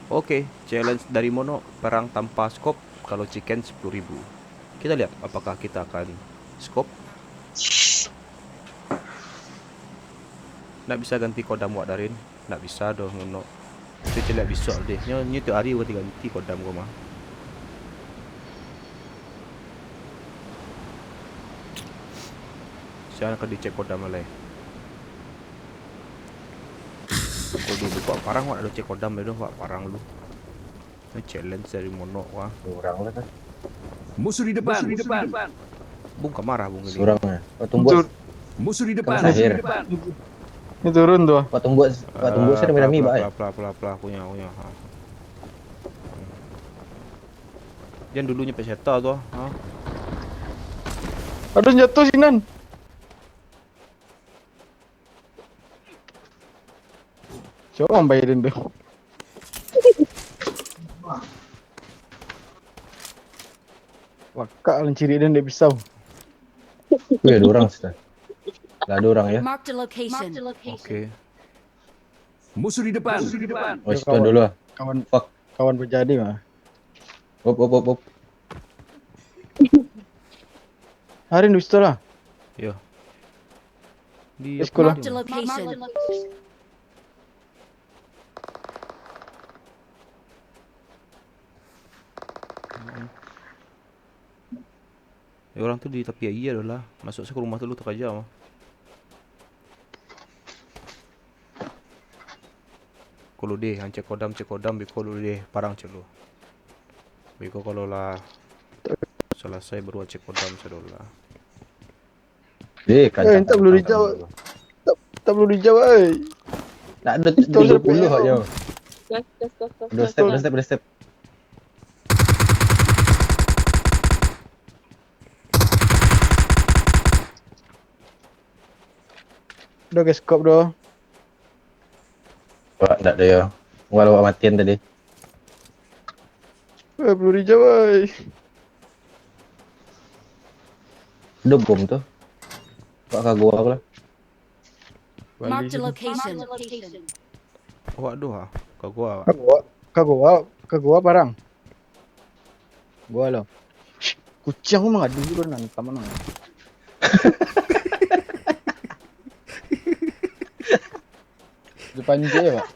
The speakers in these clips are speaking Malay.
Oke, challenge dari Mono, perang tanpa scope kalau chicken 10.000. Kita lihat apakah kita akan scope. Nak bisa ganti kodam wak Darin? Nak bisa dong Mono. Kita lihat besok deh. Nyo tu hari ganti ganti kodam gua mah. Saya akan dicek kodam malai. Kalau dulu kok parang wak ada cek kodam itu wak parang lu. Ini challenge dari Mono wah. Surang lah kan. Musuh di depan. Bung marah bung ini. Surangnya. Potong buat. Musuh di Kamu depan. sahir. Ini turun tuh. Potong buat saya rame-rame pak. Pelah punya. Jangan dulunya peseta tuh. Ha? Aduh jatuh Sinan. Coba orang bayarin tuh. Waka lenciri dan dia pisau. Wih ada orang sudah. Gak ada orang ya. Marked a location. Oke. Musuh di depan. Oh situ dulu ah. Kawan berjadi mah. Op. Harin di situ lah. Yo. Di Sekolah. Marked a location. Ya, orang tuh di tepi iya lah. Masuk ke rumah dulu tuh aja mah. Kalau deh, cek kodam, biko lu deh, parang celo. Biko kalau lah selesai baru cek kodam sedul lah. Kancang. Tak perlu dijawab. Tak perlu dijawab. Tak ada 30 aja. Dua step. Udah guys, skop doh. Wah, enggak ada ya. Walau matian tadi. Perlu dijawab. Udah bom tuh. Pak kagak aku lah. Marked a location. Waduh ha, ke gua. Kagua parang. Gua lo. Kucing mah ngadu dulu nang kamu nang. Depan je ya, Pak.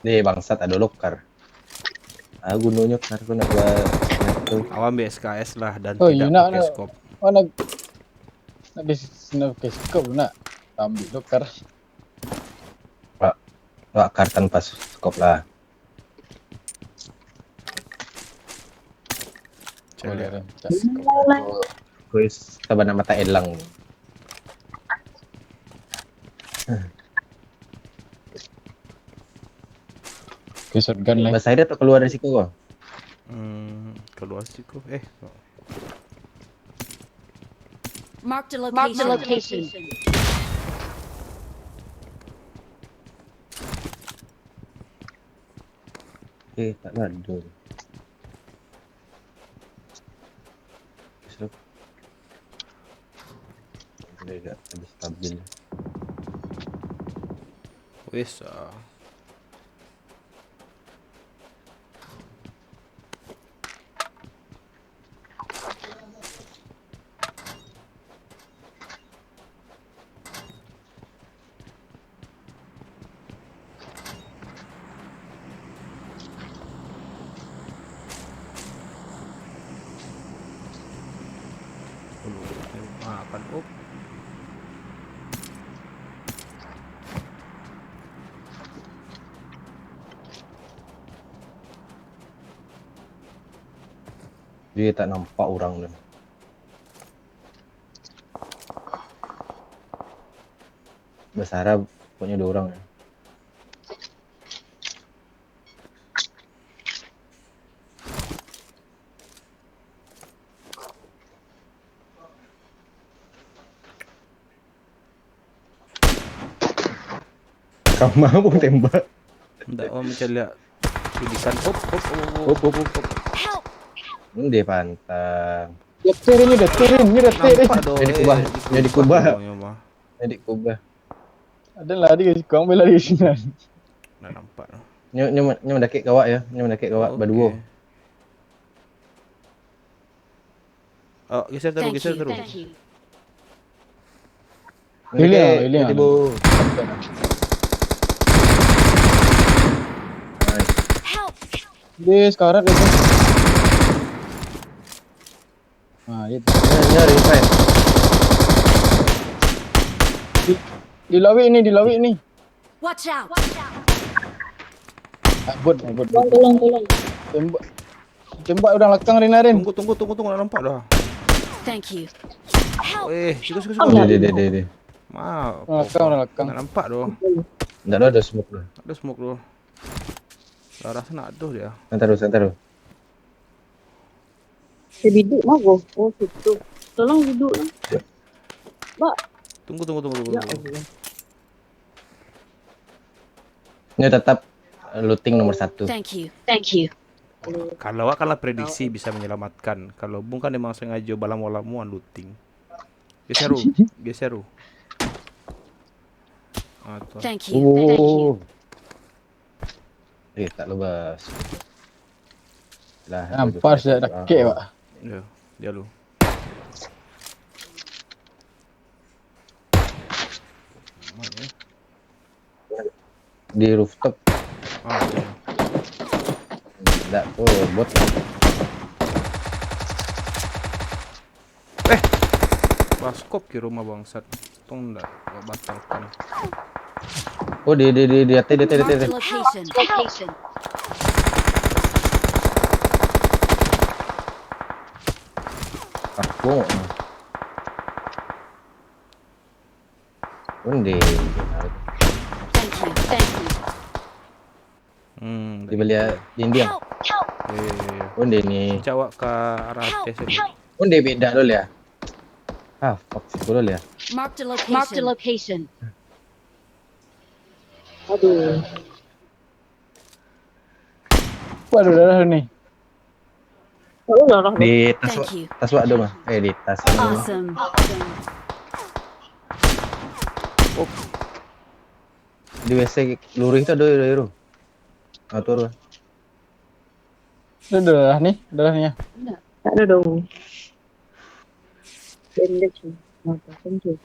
Nih bangsat ada lokar. Aku nunjuk aku nak buat itu. Awan BSKS lah dan Oh, tidak you nak pakai skop. Oh nak di sini ke skop nak ambil dokter. Pak kartan pas skop lah. Boleh Cek. dah. Skop. Kuis sabana mata elang. Ke shotgun lah. Bahasa akhirnya tuh keluar dari situ kok. Keluar sih kok. Marked a location. Tak ada. Seru. Tidak ada stabil. Wes. Makan. Dia tak nampak orang tu. Basara punya 2 orang ya. Kamar pun tembak. Tak orang macam lihat tulisan. Op. Up. Help! Dia pantang. Detir ni. Nampak doh. Jadi kubah. Jadi kubah. Mah. Adik kubah. Adalah dia kau ambil lari sini. Dah nampak dah. Nyo mendakik kawak ya. Nyo mendakik kawak berdua. Oh, geser terus. Thank you. Hilang. Tiba. Help! Dia sekarat dia. Dia Nyari friend. di lawik ni. Watch out! Bot. Tolong. Tembak orang belakang Rin. Tunggu nak nampak dah. Thank you. Help! Suka. Dia. Maaf. Orang belakang. Nak nampak doh. Enggak ada smoke tu. Ada smoke doh. Dah rasa nak aduh dia. Santar. Saya duduk mah bro. Oh situ. Tolong duduk lah. Mbak. Tunggu. Ya Allah. Ini tetap looting nomor 1. Thank you. Kalau akanlah prediksi bisa menyelamatkan. Kalau bung kan memang sengaja balam-balamuan looting. Geser. Tuh. Thank you. Tak lubas. Lah. Nampak dah dakik pak. Ya, dia lu. Mana? Di rooftop. Ya. Enggak bot. Baskop ke rumah bangsat. Tong dah batalkan. Oh, di atas. Marked a location. Aku. Undi. Thank you. Di balik dinding. Help! Ya. Undi ni. Cawak ke arah atas tadi. Undi beda dulu ya. Fuck sih dulu ya. Marked a location. Aduh. Waduh darah ni. Oh darah. Di tas Thank you. tas wak ada mah. Di tas. Awesome. Di WC lurih itu ada hero. Atur. Itu darahnya. Tak ada dong. Bandage. Mata pencu.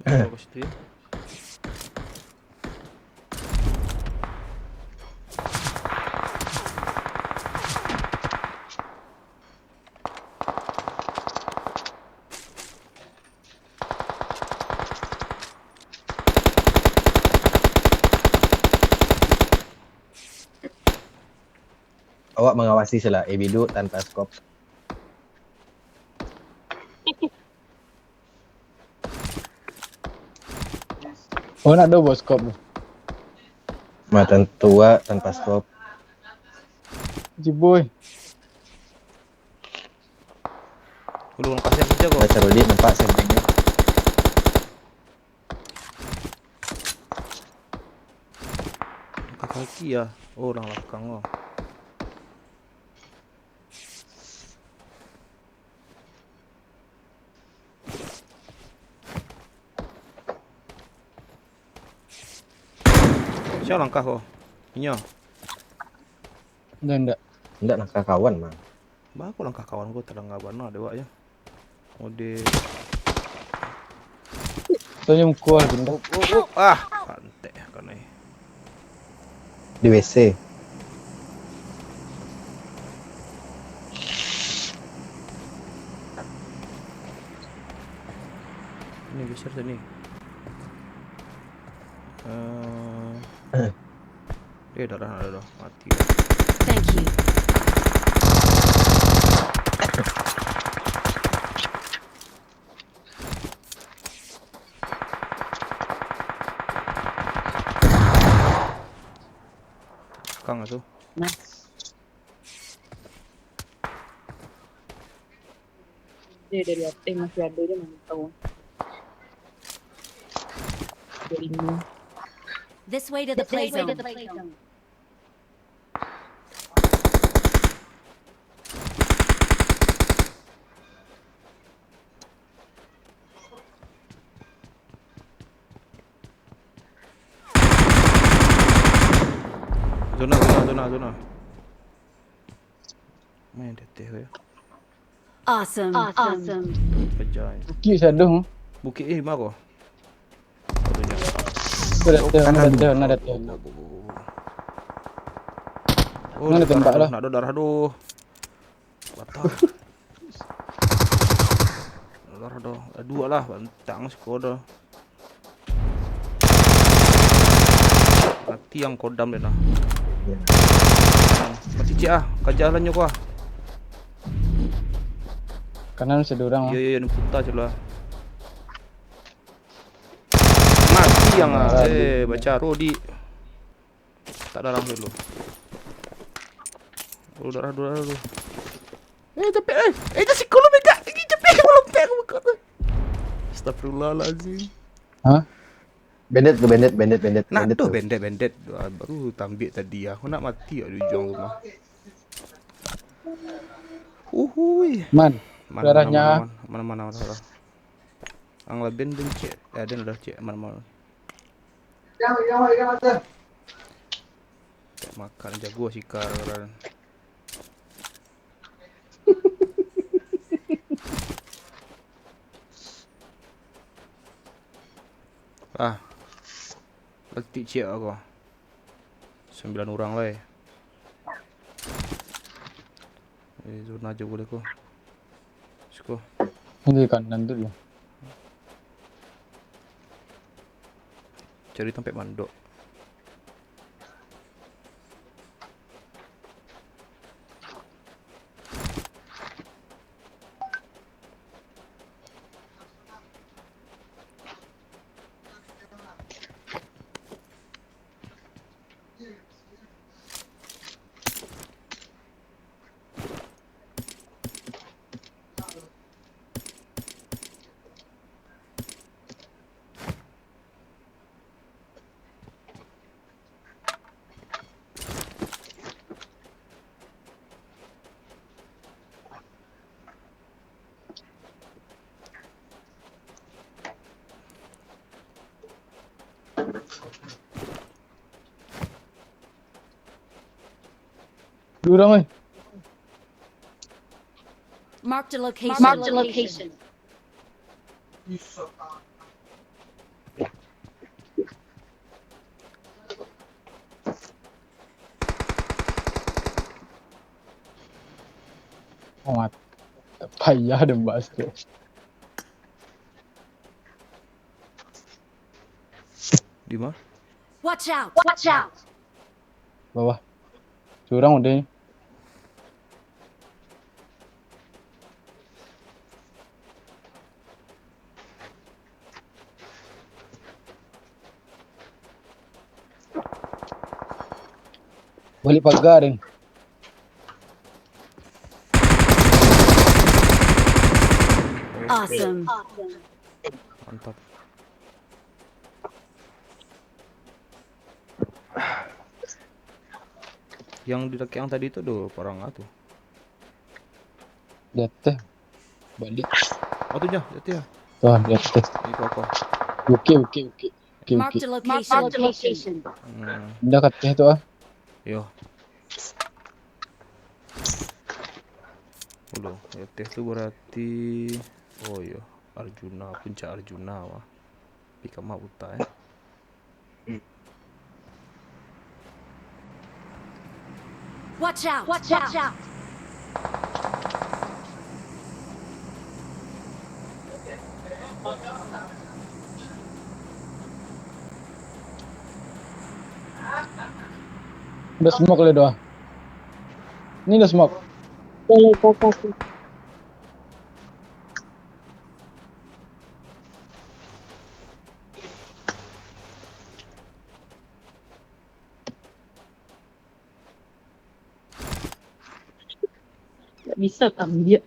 Bawa ke situ ya. Awak mengawasi sila bidu tanpa skop. Oh nak double scope tu. Matan tua tanpa skop. Jiboy. Lu orang kasih saja kok. Baca Rodi nampak sampingnya. Kaki ya. Oh, orang belakang loh. Siapa langkah kau? Inyo. Enggak. Enggak langkah kawan mah. Bah aku langkah kawan gua terang ngabana dewa ya. Ode. Soalnya mukul benda. Pantek kan ni. Di WC. Ini geser sini. Dah mati. Thank you. Kang tu. Nice. Dia dari atas masih ada je mana tahu. Dari ni. This way to the play zone. Zona. Main teteh ya. Awesome. Kejar. Ki sadoh. Bukit ni mana kau? Ada. Oh, Mana tembak lah. Nak ada darah doh. Batal. Darah doh. Dua lah, bantang skor dah. Mati yang kodam dia nah. Mati cik ah, kejar lah nyok ah. Kanan sedurang. Ya, ni putar je lah. Mati yang ah. Baca Rodi. Tak darah dulu. Oh, darah dulu. Cepet dah si kolom mega. Ini cepet belum tag muka tu. Astagfirullahalazim. Hah? Bandit. Nak tu bandit. Baru tambik tadi aku nak mati di ujung rumah. Uhui. Man. Darahnya. Mana. Ang labin din cik. Ada dah cik mana. Makan jago sikar kan. Letik cik aku. 9 orang lah. Zona je boleh ko. Suko. Ini kanan dulu. Cari tempat mandok. Durang oi. Marked a location. Oh, payah dah bahas tu. Di mana? Watch out. Bawah. Durang udah ni. Balik pagar ni. Awesome. Mantap. Yang di dekat yang tadi tu ada orang tu. Jatuh. Balik. Oh tu je, jatuh ya. Tuh, jatuh. Itu apa? Okey. Marked a location. Dah katih tu ah. Yo. Udah, jatuh tu berarti oh yo, Arjuna, puncak Arjuna wah. Pika mak uta Watch out. Udah smoke le doa. Ni dah smoke. Boleh kasih. Tak bisa tambah.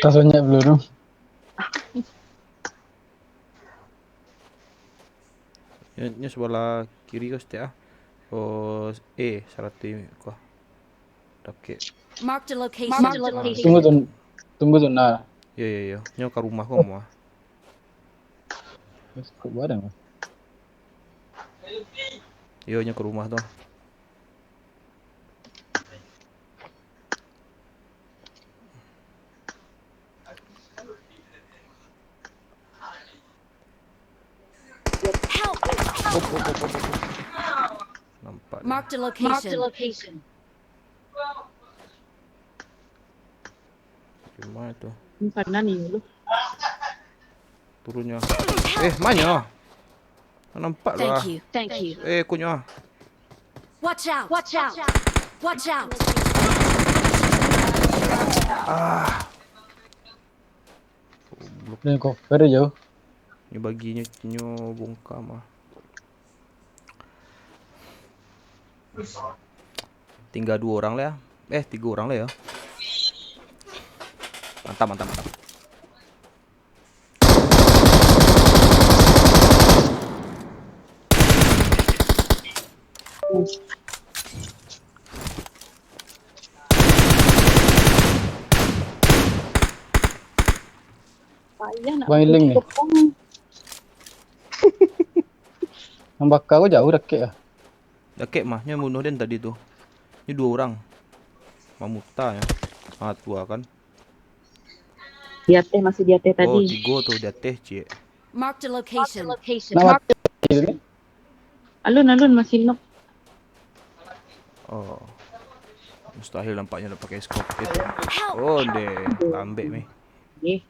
Kasutnya peluru. Nya sebelah kiri kau setiap. Oh, salah tim kau. Dake. Marked a location. Marked a location. Tunggu tuh. Tunggu tuh nah. Ya. Nya ke rumah kau mau. Terus kok gua ada. Yo nya ke rumah tuh. Help! Nampak. Marked a location. Marked a location. Gimana tuh? Mana nih lu? Turunnya. Mana? Nampak Thank lah. you. Thank you. Kunya. Watch out. Watch out. Watch out. Ini kok very jauh. Ini baginya nyo bongkar mah. Tinggal 2 orang lah ya. 3 orang lah ya. Mantap. Payah nak. Bailing nih. Kepong. Nambah kau jauh deket ya. Dake mah nya bunuh dia tadi tuh. Ini 2 orang. Mamuta ya. Tua kan. Dia teh masih dia teh Oh, tadi. 3 tuh dia teh, Cie. Marked a location. Nama ini. Alun masih nok. Oh. Mustahil nampaknya udah pakai scope itu. Help! Oh, deh. Lambe nih. Eh,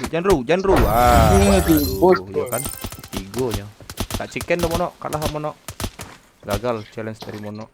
Janru. Ini tigo. Ya kan. 3 nya. Tak chicken dah mono, kalah mono. Gagal challenge dari mono.